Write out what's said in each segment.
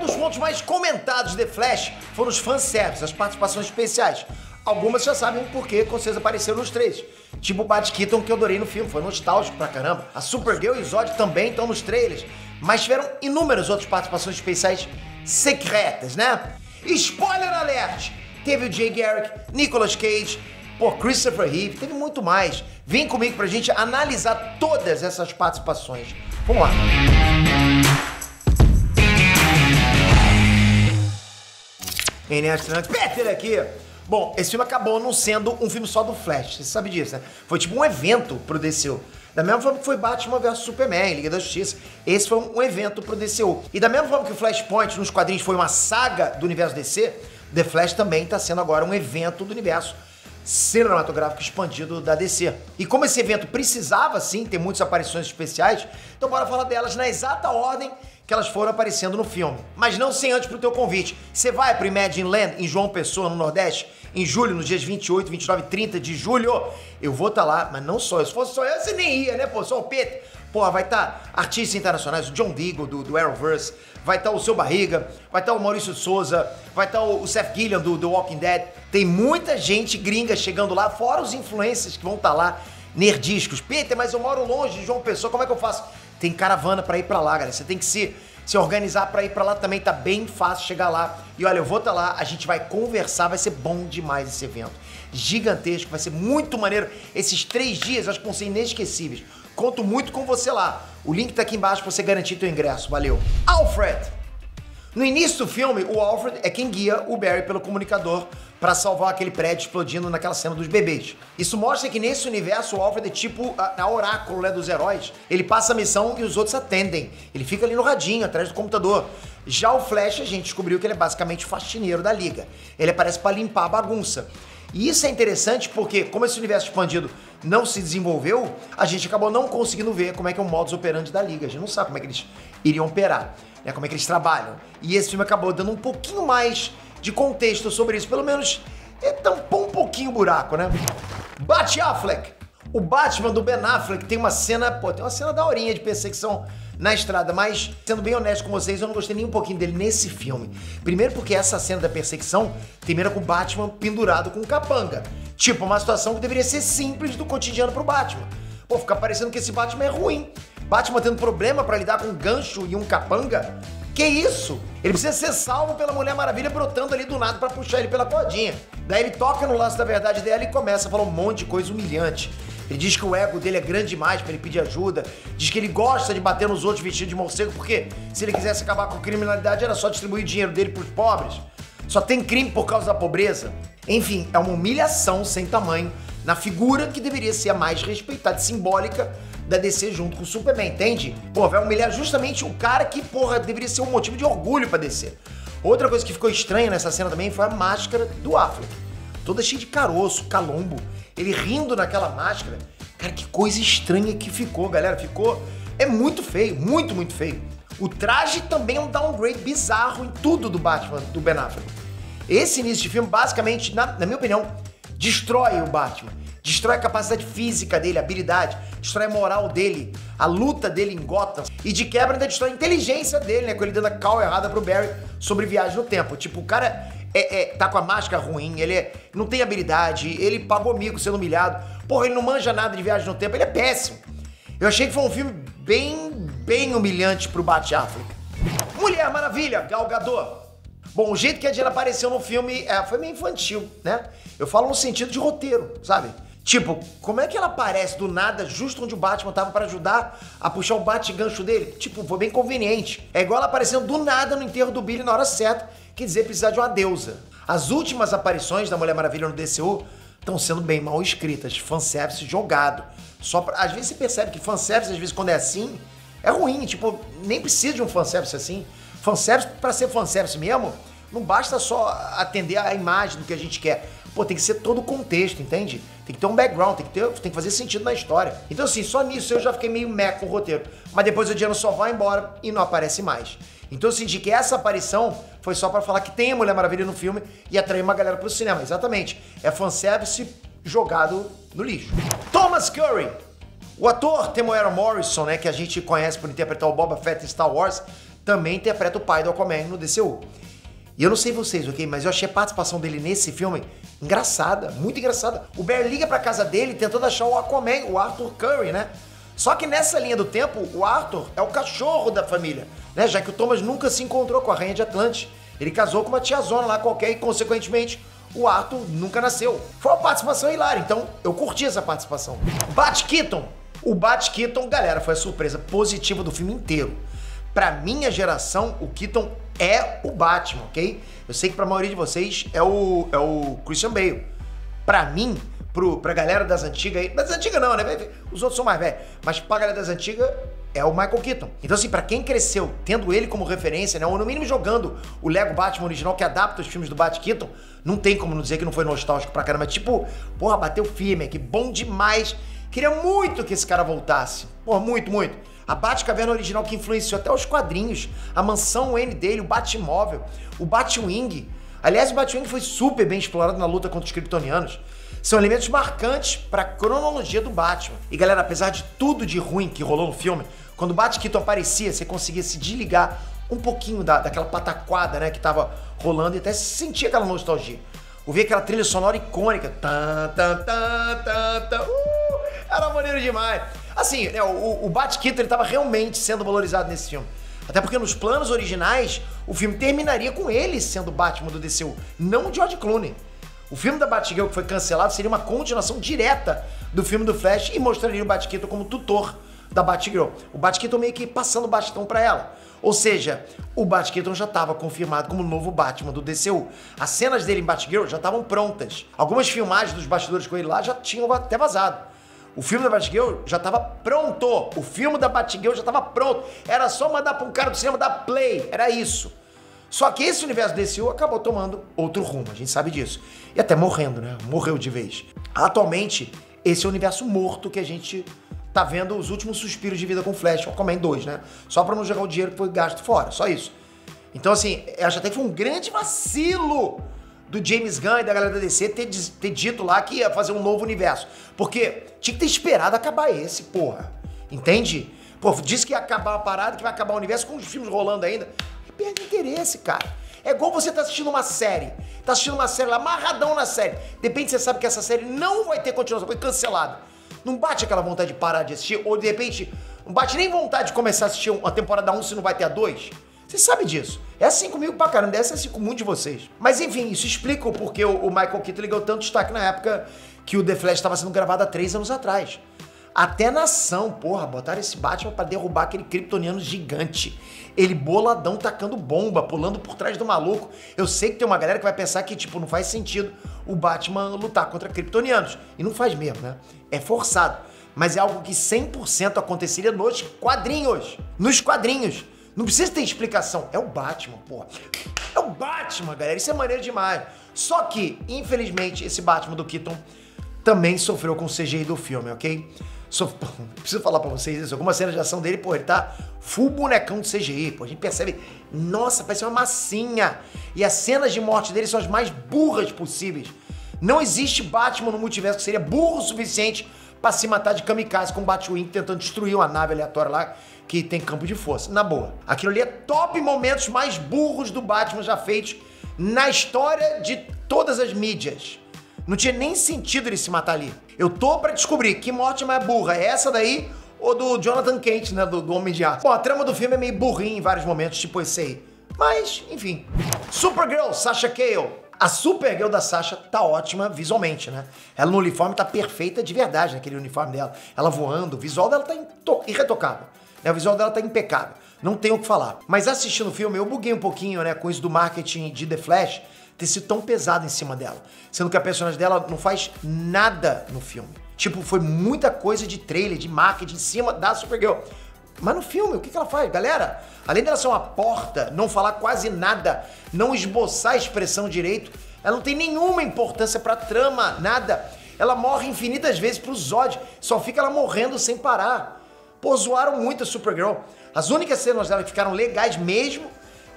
um dos pontos mais comentados de The Flash foram os fanservice, as participações especiais. Algumas já sabem por que vocês apareceram nos trailers. Tipo o Bat Keaton, que eu adorei no filme, foi nostálgico pra caramba. A Supergirl e o Zod também estão nos trailers. Mas tiveram inúmeras outras participações especiais secretas, né? Spoiler alert! Teve o Jay Garrick, Nicolas Cage, Christopher Reeve, teve muito mais. Vem comigo pra gente analisar todas essas participações. Vamos lá. Peter aqui. Bom, esse filme acabou não sendo um filme só do Flash, você sabe disso, né? Foi tipo um evento pro DCU. Da mesma forma que foi Batman vs Superman, Liga da Justiça, esse foi um evento pro DCU. E da mesma forma que o Flashpoint nos quadrinhos foi uma saga do universo DC, The Flash também tá sendo agora um evento do universo cinematográfico expandido da DC. E como esse evento precisava, sim, ter muitas aparições especiais, então bora falar delas na exata ordem que elas foram aparecendo no filme. Mas não sem antes pro teu convite. Você vai pro Imagine Land em João Pessoa, no Nordeste, em julho, nos dias 28, 29 e 30 de julho. Eu vou estar lá, mas não só eu. Se fosse só eu, você nem ia, né, pô? Só o Peter. Pô, vai estar artistas internacionais, o John Deagle, do Arrowverse, vai estar o Seu Barriga, vai estar o Maurício Souza, vai estar o Seth Gilliam, do The Walking Dead. Tem muita gente gringa chegando lá, fora os influencers que vão estar lá, nerdiscos. Peter, mas eu moro longe de João Pessoa, como é que eu faço? Tem caravana pra ir pra lá, galera. Você tem que se organizar pra ir pra lá também, tá bem fácil chegar lá. E olha, eu vou estar lá, a gente vai conversar, vai ser bom demais esse evento. Gigantesco, vai ser muito maneiro. Esses 3 dias, acho que vão ser inesquecíveis. Conto muito com você lá. O link tá aqui embaixo pra você garantir teu ingresso. Valeu. Alfred! No início do filme, o Alfred é quem guia o Barry pelo comunicador pra salvar aquele prédio explodindo naquela cena dos bebês. Isso mostra que nesse universo o Alfred é tipo a oráculo, né, dos heróis. Ele passa a missão e os outros atendem. Ele fica ali no radinho, atrás do computador. Já o Flash, a gente descobriu que ele é basicamente o faxineiro da Liga. Ele aparece pra limpar a bagunça. E isso é interessante porque, como esse universo expandido não se desenvolveu, a gente acabou não conseguindo ver como é que é o modus operandi da Liga. A gente não sabe como é que eles iriam operar, né, como é que eles trabalham. E esse filme acabou dando um pouquinho mais de contexto sobre isso. Pelo menos tampou um pouquinho o buraco, né? Affleck. O Batman do Ben Affleck tem uma cena, tem uma cena daorinha de perseguição na estrada, mas, sendo bem honesto com vocês, eu não gostei nem um pouquinho dele nesse filme. Primeiro porque essa cena da perseguição termina com o Batman pendurado com um capanga. Tipo, uma situação que deveria ser simples do cotidiano pro Batman. Pô, fica parecendo que esse Batman é ruim. Batman tendo problema pra lidar com um gancho e um capanga? Que isso? Ele precisa ser salvo pela Mulher Maravilha brotando ali do nada pra puxar ele pela cordinha. Daí ele toca no lance da verdade dela e começa a falar um monte de coisa humilhante. Ele diz que o ego dele é grande demais pra ele pedir ajuda. Diz que ele gosta de bater nos outros vestido de morcego porque se ele quisesse acabar com a criminalidade era só distribuir o dinheiro dele pros pobres. Só tem crime por causa da pobreza. Enfim, é uma humilhação sem tamanho na figura que deveria ser a mais respeitada e simbólica da DC junto com o Superman, entende? Pô, vai humilhar justamente o cara que, porra, deveria ser um motivo de orgulho pra DC. Outra coisa que ficou estranha nessa cena também foi a máscara do Affleck. Toda cheia de caroço, calombo. Ele rindo naquela máscara. Cara, que coisa estranha que ficou, galera. Ficou... É muito feio, muito, muito feio. O traje também é um downgrade bizarro em tudo do Batman, do Ben Affleck. Esse início de filme, basicamente, na minha opinião, destrói o Batman. Destrói a capacidade física dele, a habilidade, destrói a moral dele, a luta dele em Gotham. E de quebra ainda destrói a inteligência dele, né? Com ele dando a call errada pro Barry sobre viagem no tempo. Tipo, o cara tá com a máscara ruim, ele não tem habilidade, ele pagou mico sendo humilhado. Porra, ele não manja nada de viagem no tempo, ele é péssimo. Eu achei que foi um filme bem humilhante pro Affleck. Mulher Maravilha, Gal Gadot. Bom, o jeito que a Diana apareceu no filme foi meio infantil, né? Eu falo no sentido de roteiro, sabe? Tipo, como é que ela aparece do nada justo onde o Batman tava pra ajudar a puxar o bate-gancho dele? Tipo, foi bem conveniente. É igual ela aparecendo do nada no enterro do Billy na hora certa, quer dizer, precisar de uma deusa. As últimas aparições da Mulher Maravilha no DCU estão sendo bem mal escritas, fanservice jogado. Às vezes você percebe que fanservice, às vezes quando é assim, é ruim, tipo, nem precisa de um fanservice assim. Fanservice, pra ser fanservice mesmo, não basta só atender a imagem do que a gente quer. Pô, tem que ser todo o contexto, entende? Tem que ter um background, tem que fazer sentido na história. Então assim, só nisso eu já fiquei meio meh com o roteiro. Mas depois o Diana só vai embora e não aparece mais. Então eu senti que essa aparição foi só pra falar que tem a Mulher Maravilha no filme e atrair uma galera pro cinema. Exatamente. É fanservice jogado no lixo. Thomas Curry. O ator Temuera Morrison, né, que a gente conhece por interpretar o Boba Fett em Star Wars, também interpreta o pai do Aquaman no DCU. E eu não sei vocês, ok? Mas eu achei a participação dele nesse filme engraçada, muito engraçada. O Barry liga pra casa dele tentando achar o Aquaman, o Arthur Curry, né? Só que nessa linha do tempo, o Arthur é o cachorro da família, né? Já que o Thomas nunca se encontrou com a Rainha de Atlantis. Ele casou com uma tiazona lá qualquer e, consequentemente, o Arthur nunca nasceu. Foi uma participação hilária, então eu curti essa participação. Bat Keaton. O Bat Keaton, galera, foi a surpresa positiva do filme inteiro. Pra minha geração, o Keaton é o Batman, ok? Eu sei que pra maioria de vocês é o Christian Bale. Pra mim, pra galera das antigas aí, das antigas não, né? Os outros são mais velhos. Mas pra galera das antigas, é o Michael Keaton. Então assim, pra quem cresceu tendo ele como referência, né? Ou no mínimo jogando o Lego Batman original, que adapta os filmes do Bat Keaton, não tem como não dizer que não foi nostálgico pra caramba. Tipo, porra, bateu firme, que bom demais. Queria muito que esse cara voltasse. Porra, muito, muito. A Batcaverna original que influenciou até os quadrinhos, a mansão Wayne dele, o Batmóvel, o Batwing. Aliás, o Batwing foi super bem explorado na luta contra os kryptonianos. São elementos marcantes para a cronologia do Batman. E galera, apesar de tudo de ruim que rolou no filme, quando o Bat Keaton aparecia, você conseguia se desligar um pouquinho daquela pataquada, né, que tava rolando e até sentia aquela nostalgia. Ouvia aquela trilha sonora icônica. Era maneiro demais. Assim, né, o Bat Keaton ele tava realmente sendo valorizado nesse filme. Até porque nos planos originais, o filme terminaria com ele sendo o Batman do DCU, não o George Clooney. O filme da Batgirl que foi cancelado seria uma continuação direta do filme do Flash e mostraria o Bat Keaton como tutor da Batgirl. O Bat Keaton meio que passando o bastão pra ela. Ou seja, o Bat Keaton já estava confirmado como o novo Batman do DCU. As cenas dele em Batgirl já estavam prontas. Algumas filmagens dos bastidores com ele lá já tinham até vazado. O filme da Batgirl já estava pronto. O filme da Batgirl já estava pronto. Era só mandar para um cara do cinema dar play. Era isso. Só que esse universo DCU acabou tomando outro rumo. A gente sabe disso. E até morrendo, né? Morreu de vez. Atualmente, esse é o universo morto que a gente tá vendo os últimos suspiros de vida com Flash, Aquaman 2, né? Só pra não jogar o dinheiro que foi gasto fora. Só isso. Então, assim, eu acho até que foi um grande vacilo do James Gunn e da galera da DC ter dito lá que ia fazer um novo universo. Porque tinha que ter esperado acabar esse, porra. Entende? Pô, disse que ia acabar a parada, que vai acabar o universo com os filmes rolando ainda. Perde interesse, cara. É igual você tá assistindo uma série. Tá assistindo uma série lá, amarradão na série. De repente você sabe que essa série não vai ter continuação, foi cancelada. Não bate aquela vontade de parar de assistir? Ou de repente, não bate nem vontade de começar a assistir a temporada 1 se não vai ter a 2? Você sabe disso. É assim comigo pra caramba, deve ser assim com muitos de vocês. Mas enfim, isso explica o porquê o Michael Keaton ligou tanto destaque na época que o The Flash estava sendo gravado há 3 anos atrás. Até na ação, porra, botaram esse Batman pra derrubar aquele kryptoniano gigante. Ele boladão, tacando bomba, pulando por trás do maluco. Eu sei que tem uma galera que vai pensar que, tipo, não faz sentido o Batman lutar contra kryptonianos. E não faz mesmo, né? É forçado. Mas é algo que 100% aconteceria nos quadrinhos. Nos quadrinhos. Não precisa ter explicação. É o Batman, porra. É o Batman, galera. Isso é maneiro demais. Só que, infelizmente, esse Batman do Keaton também sofreu com o CGI do filme, ok? Preciso falar pra vocês isso. Alguma cena de ação dele, pô, ele tá full bonecão de CGI, pô. A gente percebe, nossa, parece uma massinha. E as cenas de morte dele são as mais burras possíveis. Não existe Batman no multiverso que seria burro o suficiente pra se matar de kamikaze com o Batwing tentando destruir uma nave aleatória lá que tem campo de força. Na boa. Aquilo ali é top momentos mais burros do Batman já feitos na história de todas as mídias. Não tinha nem sentido ele se matar ali. Eu tô pra descobrir que morte mais burra é essa daí ou do Jonathan Kent, né, do Homem de Aço. Bom, a trama do filme é meio burrinha em vários momentos, tipo esse aí. Mas, enfim. Supergirl, Sasha Calle. A Supergirl da Sasha tá ótima visualmente, né? Ela no uniforme tá perfeita de verdade, naquele uniforme dela. Ela voando, o visual dela tá irretocável. O visual dela tá impecável. Não tenho o que falar. Mas assistindo o filme, eu buguei um pouquinho, né, com isso do marketing de The Flash ter sido tão pesado em cima dela. Sendo que a personagem dela não faz nada no filme. Tipo, foi muita coisa de trailer, de marketing em cima da Supergirl. Mas no filme, o que ela faz? Galera, além dela ser uma porta, não falar quase nada, não esboçar a expressão direito, ela não tem nenhuma importância pra trama, nada. Ela morre infinitas vezes pro Zod, só fica ela morrendo sem parar. Pô, zoaram muito a Supergirl. As únicas cenas dela que ficaram legais mesmo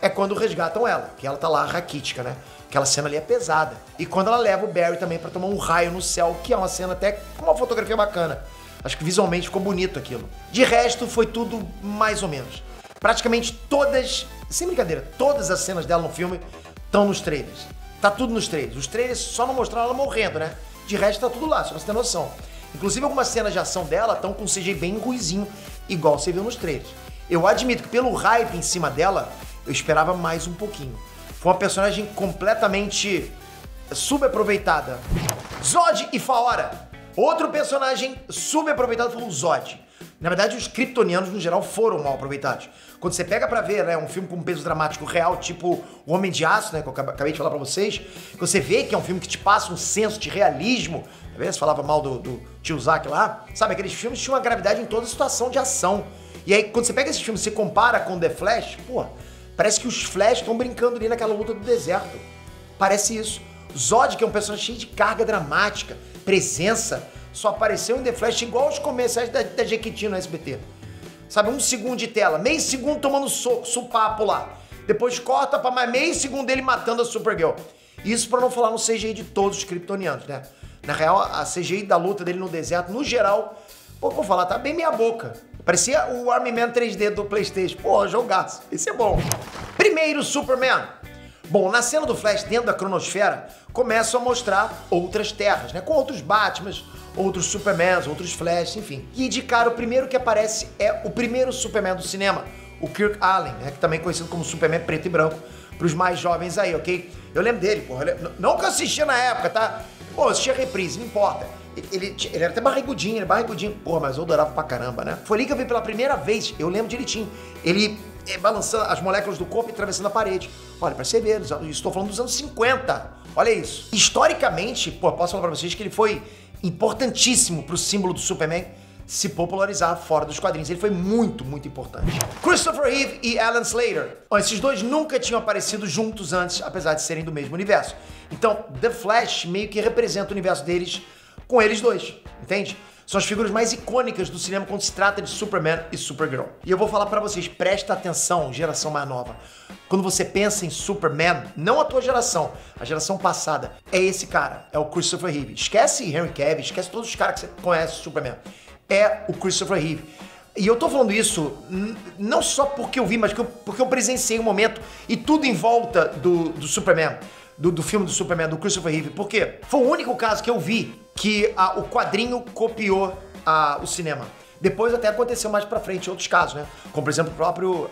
é quando resgatam ela, que ela tá lá raquítica, né? Aquela cena ali é pesada. E quando ela leva o Barry também pra tomar um raio no céu, que é uma cena até com uma fotografia bacana. Acho que visualmente ficou bonito aquilo. De resto, foi tudo mais ou menos. Praticamente todas sem brincadeira, todas as cenas dela no filme estão nos trailers. Tá tudo nos trailers. Os trailers só não mostraram ela morrendo, né? De resto tá tudo lá, só pra você ter noção. Inclusive algumas cenas de ação dela estão com CGI bem ruizinho, igual você viu nos trailers. Eu admito que pelo hype em cima dela, eu esperava mais um pouquinho. Foi uma personagem completamente subaproveitada. Zod e Faora. Outro personagem subaproveitado foi o Zod. Na verdade, os kryptonianos, no geral, foram mal aproveitados. Quando você pega pra ver, né, um filme com um peso dramático real, tipo O Homem de Aço, né, que eu acabei de falar pra vocês, que você vê que é um filme que te passa um senso de realismo. Às vezes falava mal do tio Zack lá. Sabe, aqueles filmes tinham uma gravidade em toda situação de ação. E aí, quando você pega esses filmes e você compara com The Flash, pô, parece que os Flash estão brincando ali naquela luta do deserto. Parece isso. Zod, que é um personagem cheio de carga dramática, presença, só apareceu em The Flash igual os comerciais da Jequiti no SBT. Sabe, 1 segundo de tela, meio segundo tomando supapo lá. Depois corta pra mais meio segundo dele matando a Supergirl. Isso pra não falar no CGI de todos os kryptonianos, né? Na real, a CGI da luta dele no deserto, no geral, pô, vou falar, tá bem meia boca. Parecia o Army Man 3D do PlayStation. Pô, jogaço. Esse é bom. Primeiro Superman. Bom, na cena do Flash, dentro da cronosfera, começam a mostrar outras terras, né? Com outros Batmans, outros Supermans, outros Flash, enfim. E de cara, o primeiro que aparece é o primeiro Superman do cinema, o Kirk Allen, né? Que também é conhecido como Superman preto e branco, pros mais jovens aí, ok? Eu lembro dele, porra. Não que eu assistia na época, tá? Pô, eu assistia reprise, não importa. Ele era até barrigudinho, Pô, mas eu adorava pra caramba, né? Foi ali que eu vi pela primeira vez, eu lembro direitinho. Ele balançando as moléculas do corpo e atravessando a parede. Olha, pra você ver, estou falando dos anos 50. Olha isso. Historicamente, pô, posso falar pra vocês que ele foi importantíssimo pro símbolo do Superman se popularizar fora dos quadrinhos. Ele foi muito, muito importante. Christopher Reeve e Alan Slater. Bom, esses dois nunca tinham aparecido juntos antes, apesar de serem do mesmo universo. Então, The Flash meio que representa o universo deles com eles dois, entende? São as figuras mais icônicas do cinema quando se trata de Superman e Supergirl. E eu vou falar pra vocês, presta atenção, geração mais nova. Quando você pensa em Superman, não a tua geração, a geração passada, é esse cara, é o Christopher Reeve. Esquece Henry Cavill, esquece todos os caras que você conhece Superman. É o Christopher Reeve. E eu tô falando isso não só porque eu vi, mas porque eu presenciei um momento e tudo em volta do Superman. Do filme do Superman, do Christopher Reeve. Por quê? Foi o único caso que eu vi que o quadrinho copiou o cinema. Depois até aconteceu mais pra frente outros casos, né? Como, por exemplo, o próprio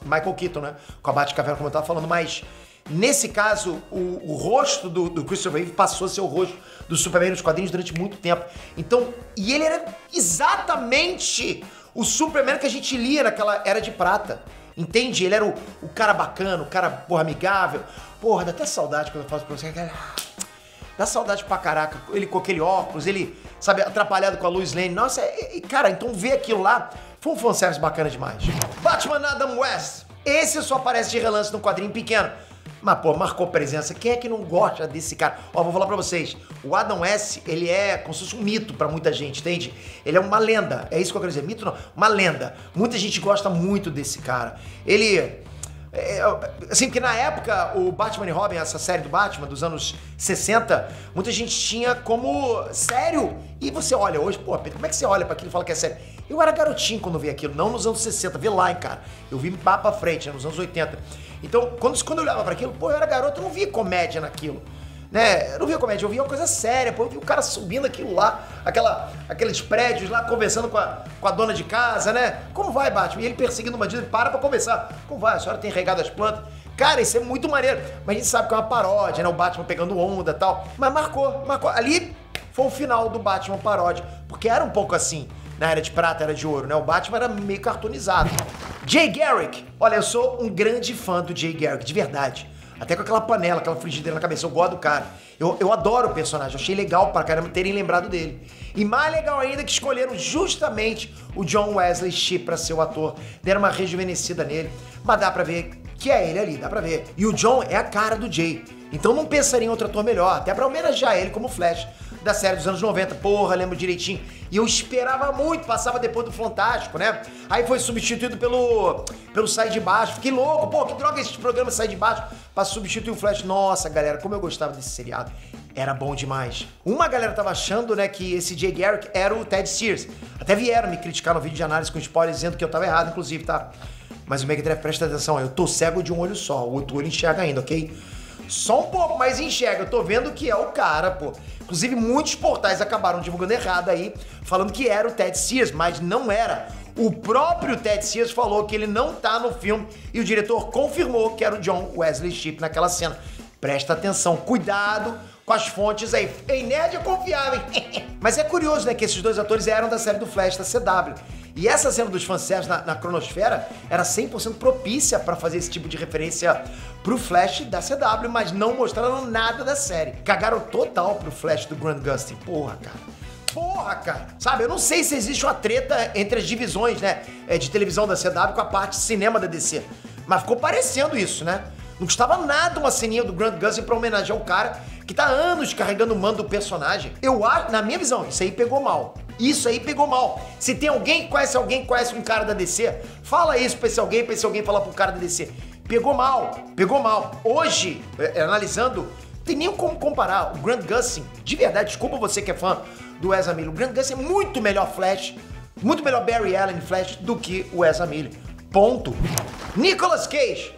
Michael Keaton, né? Com a Batcaverna, como eu tava falando. Mas, nesse caso, o rosto do Christopher Reeve passou a ser o rosto do Superman nos quadrinhos durante muito tempo. Então, e ele era exatamente o Superman que a gente lia naquela Era de Prata. Entende? Ele era o cara bacana, o cara, porra, amigável. Porra, dá até saudade quando eu faço pra você. Dá saudade pra caraca. Ele com aquele óculos, ele, sabe, atrapalhado com a Lois Lane. Nossa, cara, então ver aquilo lá foi um fanservice bacana demais. Batman Adam West. Esse só aparece de relance num quadrinho pequeno. Mas, pô, marcou presença. Quem é que não gosta desse cara? Ó, vou falar pra vocês. O Adam West, ele é como se fosse um mito pra muita gente, entende? Ele é uma lenda. É isso que eu quero dizer. Mito não. Uma lenda. Muita gente gosta muito desse cara. Ele... assim, porque na época, o Batman e Robin, essa série do Batman, dos anos 60, muita gente tinha como sério. E você olha hoje, pô, Pedro, como é que você olha pra aquilo e fala que é sério? Eu era garotinho quando vi aquilo, não nos anos 60, vê lá, hein, cara. Eu vi lá pra frente, né, nos anos 80. Então, quando eu olhava pra aquilo, pô, eu era garoto, eu não via comédia naquilo. Né? Eu não via comédia, eu via uma coisa séria, pô, eu vi o cara subindo aquilo lá, aqueles prédios lá, conversando com a dona de casa, né? Como vai, Batman? E ele perseguindo uma bandido, ele para pra conversar. Como vai? A senhora tem regado as plantas? Cara, isso é muito maneiro. Mas a gente sabe que é uma paródia, né? O Batman pegando onda e tal. Mas marcou. Ali foi o final do Batman paródia, porque era um pouco assim, na Era de Prata, Era de Ouro, né? O Batman era meio cartoonizado. Jay Garrick. Olha, eu sou um grande fã do Jay Garrick, de verdade. Até com aquela panela, aquela frigideira na cabeça. Eu gosto do cara. Eu adoro o personagem. Eu achei legal pra caramba terem lembrado dele. E mais legal ainda que escolheram justamente o John Wesley Shipp pra ser o ator. Deram uma rejuvenescida nele. Mas dá pra ver que é ele ali, dá pra ver. E o John é a cara do Jay. Então não pensaria em outro ator melhor. Até pra homenagear ele como Flash da série dos anos 90. Porra, lembro direitinho. E eu esperava muito, passava depois do Fantástico, né? Aí foi substituído pelo Sai de Baixo. Fiquei louco, pô, que droga esse programa Sai de Baixo pra substituir o Flash. Nossa, galera, como eu gostava desse seriado. Era bom demais. Uma galera tava achando, né, que esse Jay Garrick era o Ted Sears. Até vieram me criticar no vídeo de análise com spoilers, dizendo que eu tava errado, inclusive, tá? Mas o Mega Drive, presta atenção, eu tô cego de um olho só, o outro olho enxerga ainda, ok? Só um pouco, mas enxerga. Eu tô vendo que é o cara, pô. Inclusive, muitos portais acabaram divulgando errado aí, falando que era o Ted Sears, mas não era. O próprio Ted Sears falou que ele não tá no filme e o diretor confirmou que era o John Wesley Shipp naquela cena. Presta atenção, cuidado com as fontes aí. Ei, nerd é confiável, hein? Mas é curioso, né, que esses dois atores eram da série do Flash, da CW. E essa cena dos fanservice na cronosfera era 100% propícia pra fazer esse tipo de referência pro Flash da CW, mas não mostraram nada da série. Cagaram total pro Flash do Grant Gustin. Porra, cara. Porra, cara. Sabe, eu não sei se existe uma treta entre as divisões, né, de televisão da CW com a parte de cinema da DC. Mas ficou parecendo isso, né? Não custava nada uma ceninha do Grant Gustin pra homenagear o cara que tá há anos carregando o mando do personagem. Eu acho, na minha visão, isso aí pegou mal. Isso aí pegou mal. Se tem alguém que conhece um cara da DC, fala isso pra esse alguém falar pro cara da DC. Pegou mal, pegou mal. Hoje, analisando, não tem nem como comparar. O Grant Gustin, de verdade, desculpa você que é fã do Ezra Miller, o Grant Gustin é muito melhor Flash, muito melhor Barry Allen Flash do que o Ezra Miller. Ponto. Nicolas Cage.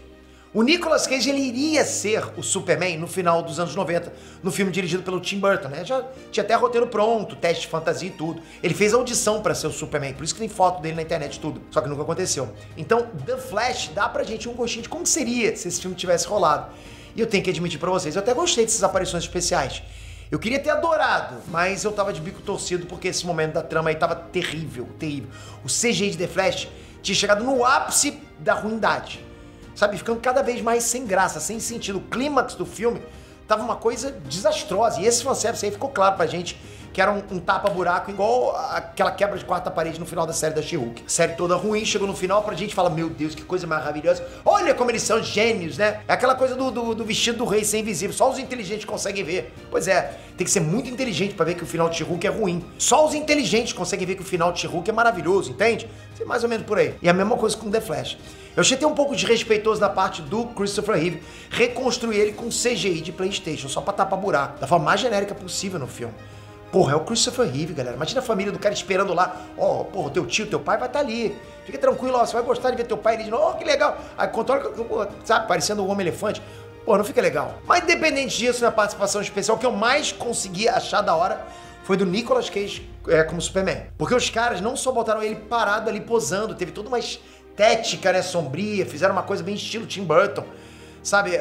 O Nicolas Cage, ele iria ser o Superman no final dos anos 90, no filme dirigido pelo Tim Burton, né? Já tinha até roteiro pronto, teste de fantasia e tudo. Ele fez audição pra ser o Superman, por isso que tem foto dele na internet e tudo. Só que nunca aconteceu. Então, The Flash dá pra gente um gostinho de como seria se esse filme tivesse rolado. E eu tenho que admitir pra vocês, eu até gostei dessas aparições especiais. Eu queria ter adorado, mas eu tava de bico torcido porque esse momento da trama aí tava terrível, terrível. O CGI de The Flash tinha chegado no ápice da ruindade. Sabe, ficando cada vez mais sem graça, sem sentido. O clímax do filme tava uma coisa desastrosa. E esse fanservice aí ficou claro pra gente que era um tapa-buraco igual aquela quebra de quarta parede no final da série da She-Hulk. Série toda ruim, chegou no final pra gente falar, meu Deus, que coisa maravilhosa. Olha como eles são gênios, né? É aquela coisa do vestido do rei ser invisível. Só os inteligentes conseguem ver. Pois é, tem que ser muito inteligente pra ver que o final de She-Hulk é ruim. Só os inteligentes conseguem ver que o final de She-Hulk é maravilhoso, entende? É mais ou menos por aí. E a mesma coisa com The Flash. Eu achei até um pouco desrespeitoso da parte do Christopher Reeve reconstruir ele com CGI de PlayStation, só pra tapar buraco, da forma mais genérica possível no filme. Porra, é o Christopher Reeve, galera. Imagina a família do cara esperando lá. Ó, porra, teu tio, teu pai vai estar ali. Fica tranquilo, ó, você vai gostar de ver teu pai. Ele diz, ó, que legal. Aí controla, sabe, parecendo um homem-elefante. Pô, não fica legal. Mas independente disso, na participação especial, o que eu mais consegui achar da hora foi do Nicolas Cage como Superman. Porque os caras não só botaram ele parado ali posando, teve toda uma estética, né, sombria, fizeram uma coisa bem estilo Tim Burton, sabe?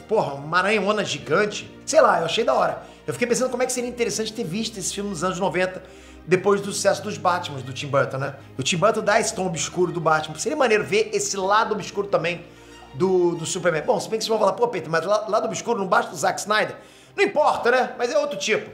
Porra, uma aranhona gigante. Sei lá, eu achei da hora. Eu fiquei pensando como é que seria interessante ter visto esse filme nos anos 90, depois do sucesso dos Batman, do Tim Burton, né? O Tim Burton dá esse tom obscuro do Batman. Seria maneiro ver esse lado obscuro também do Superman. Bom, se bem que vocês vão falar, pô, Peter, mas lado obscuro não basta do Zack Snyder? Não importa, né? Mas é outro tipo.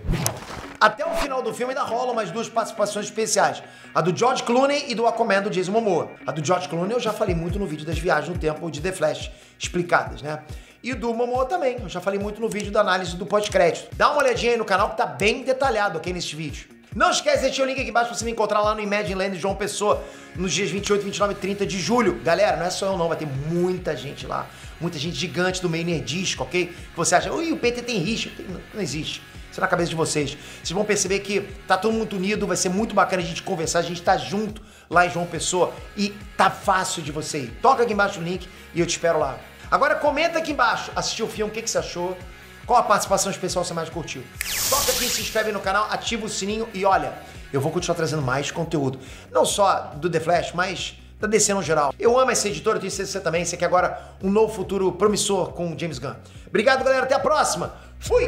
Até o final do filme ainda rolam mais duas participações especiais. A do George Clooney e do Aquaman do Jason Momoa. A do George Clooney eu já falei muito no vídeo das viagens no tempo de The Flash explicadas, né? E o do Momoa também, eu já falei muito no vídeo da análise do pós-crédito. Dá uma olhadinha aí no canal que tá bem detalhado aqui nesse vídeo. Não esquece de deixar o link aqui embaixo pra você me encontrar lá no Imagine Land de João Pessoa nos dias 28, 29 e 30 de julho. Galera, não é só eu não, vai ter muita gente lá. Muita gente gigante do meio nerdístico, ok? Que você acha, ui, o PT tem rixa. Não existe. Isso é na cabeça de vocês. Vocês vão perceber que tá todo mundo unido, vai ser muito bacana a gente conversar, a gente tá junto lá em João Pessoa e tá fácil de você ir. Toca aqui embaixo o link e eu te espero lá. Agora comenta aqui embaixo, assistiu o filme, o que você achou? Qual a participação especial você mais curtiu? Toca aqui, se inscreve no canal, ativa o sininho e olha, eu vou continuar trazendo mais conteúdo. Não só do The Flash, mas da DC no geral. Eu amo essa editora, eu tenho certeza que você também. Você quer agora um novo futuro promissor com o James Gunn. Obrigado, galera. Até a próxima. Fui!